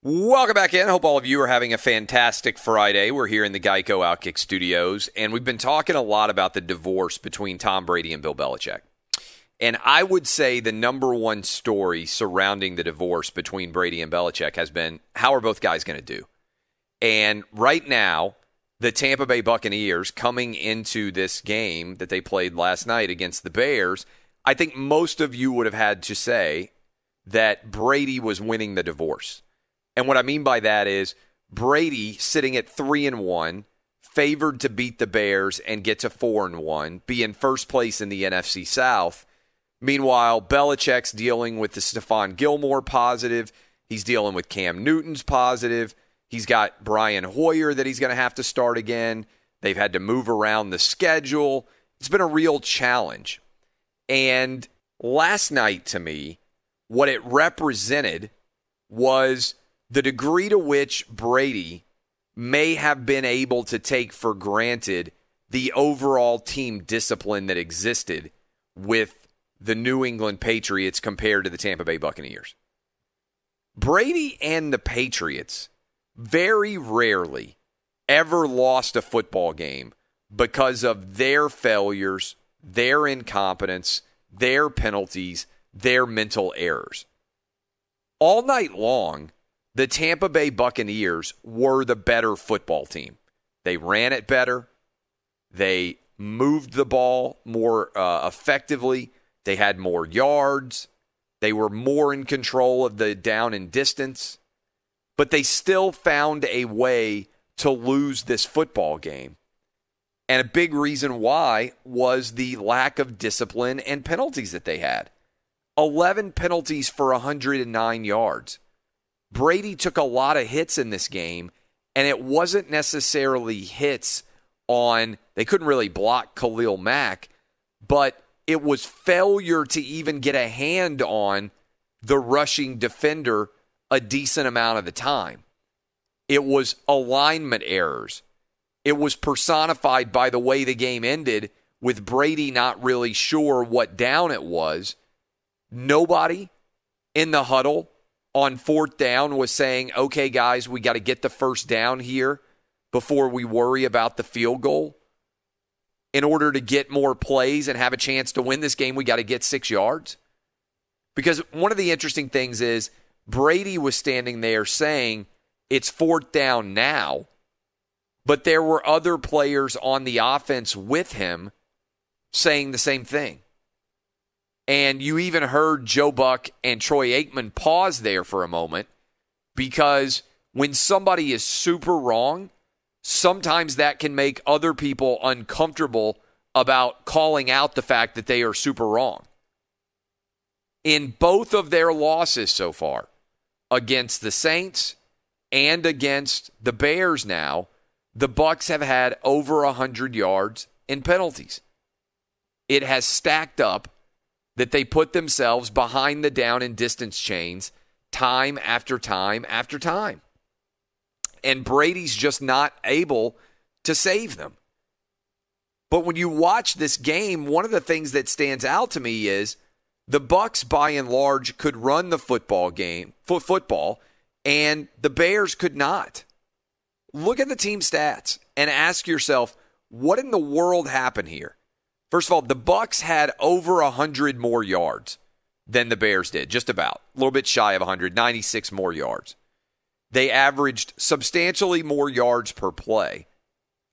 Welcome back in. I hope all of you are having a fantastic Friday. We're here in the Geico Outkick studios, and we've been talking a lot about the divorce between Tom Brady and Bill Belichick. And I would say the number one story surrounding the divorce between Brady and Belichick has been, how are both guys going to do? And right now, the Tampa Bay Buccaneers coming into this game that they played last night against the Bears, I think most of you would have had to say that Brady was winning the divorce. And what I mean by that is Brady sitting at 3-1, favored to beat the Bears and get to 4-1, be in first place in the NFC South. Meanwhile, Belichick's dealing with the Stephon Gilmore positive. He's dealing with Cam Newton's positive. He's got Brian Hoyer that he's going to have to start again. They've had to move around the schedule. It's been a real challenge. And last night, to me, what it represented was the degree to which Brady may have been able to take for granted the overall team discipline that existed with the New England Patriots compared to the Tampa Bay Buccaneers. Brady and the Patriots very rarely ever lost a football game because of their failures, their incompetence, their penalties, their mental errors. All night long, the Tampa Bay Buccaneers were the better football team. They ran it better. They moved the ball more effectively. They had more yards. They were more in control of the down and distance. But they still found a way to lose this football game. And a big reason why was the lack of discipline and penalties that they had. 11 penalties for 109 yards. Brady took a lot of hits in this game, and it wasn't necessarily hits on, they couldn't really block Khalil Mack, but it was failure to even get a hand on the rushing defender a decent amount of the time. It was alignment errors. It was personified by the way the game ended, with Brady not really sure what down it was. Nobody in the huddle on fourth down was saying, okay, guys, we got to get the first down here before we worry about the field goal. In order to get more plays and have a chance to win this game, we got to get 6 yards. Because one of the interesting things is Brady was standing there saying it's fourth down now, but there were other players on the offense with him saying the same thing. And you even heard Joe Buck and Troy Aikman pause there for a moment, because when somebody is super wrong, sometimes that can make other people uncomfortable about calling out the fact that they are super wrong. In both of their losses so far, against the Saints and against the Bears now, the Bucs have had over 100 yards in penalties. It has stacked up that they put themselves behind the down and distance chains time after time after time. And Brady's just not able to save them. But when you watch this game, one of the things that stands out to me is the Bucs, by and large, could run the football, and the Bears could not. Look at the team stats and ask yourself, what in the world happened here? First of all, the Bucs had over 100 more yards than the Bears did, just about. A little bit shy of 196 more yards. They averaged substantially more yards per play.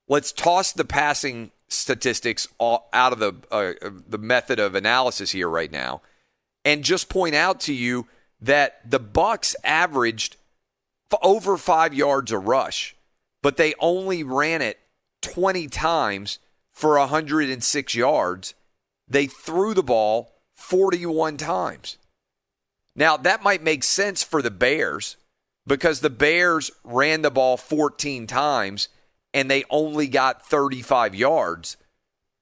Let's toss the passing statistics out of the method of analysis here right now and just point out to you that the Bucs averaged over 5 yards a rush, but they only ran it 20 times for 106 yards. They threw the ball 41 times. Now, that might make sense for the Bears because the Bears ran the ball 14 times and they only got 35 yards.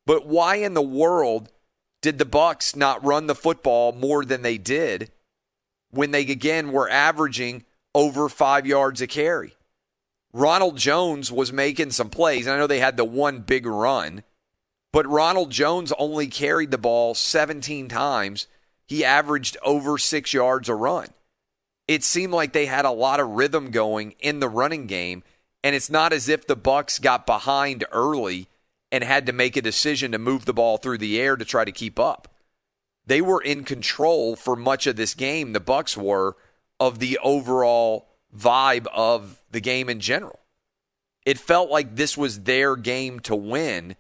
But why in the world did the Bucs not run the football more than they did when they, again, were averaging over 5 yards a carry? Ronald Jones was making some plays. I know they had the one big run, but Ronald Jones only carried the ball 17 times. He averaged over 6 yards a run. it seemed like they had a lot of rhythm going in the running game, and it's not as if the Bucs got behind early and had to make a decision to move the ball through the air to try to keep up. They were in control for much of this game, the Bucs were, of the overall vibe of the game in general. It felt like this was their game to win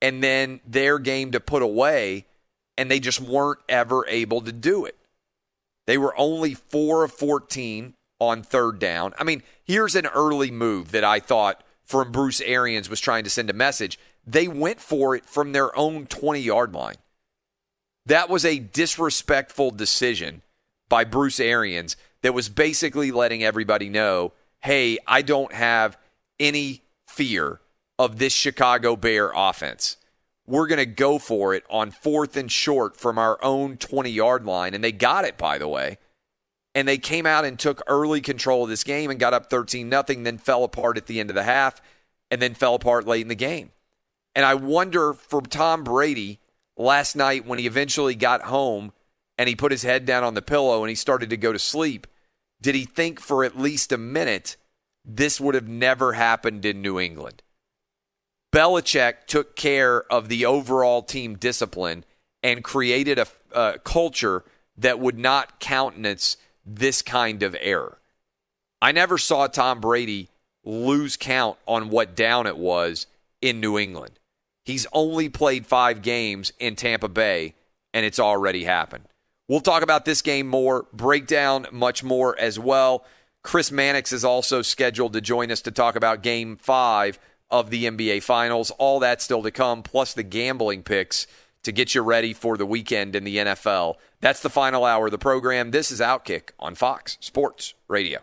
and then their game to put away, and they just weren't ever able to do it. They were only 4 of 14 on third down. I mean, here's an early move that I thought from Bruce Arians was trying to send a message. They went for it from their own 20-yard line. That was a disrespectful decision by Bruce Arians that was basically letting everybody know, hey, I don't have any fear of this Chicago Bear offense. We're going to go for it on 4th and short from our own 20-yard line. And they got it, by the way. And they came out and took early control of this game and got up 13-0, then fell apart at the end of the half, and then fell apart late in the game. And I wonder for Tom Brady last night when he eventually got home and he put his head down on the pillow and he started to go to sleep, did he think for at least a minute this would have never happened in New England? Belichick took care of the overall team discipline and created a culture that would not countenance this kind of error. I never saw Tom Brady lose count on what down it was in New England. He's only played 5 games in Tampa Bay, and it's already happened. We'll talk about this game more, break down much more as well. Chris Mannix is also scheduled to join us to talk about Game 5 of the NBA Finals. All that still to come, plus the gambling picks to get you ready for the weekend in the NFL. That's the final hour of the program. This is Outkick on Fox Sports Radio.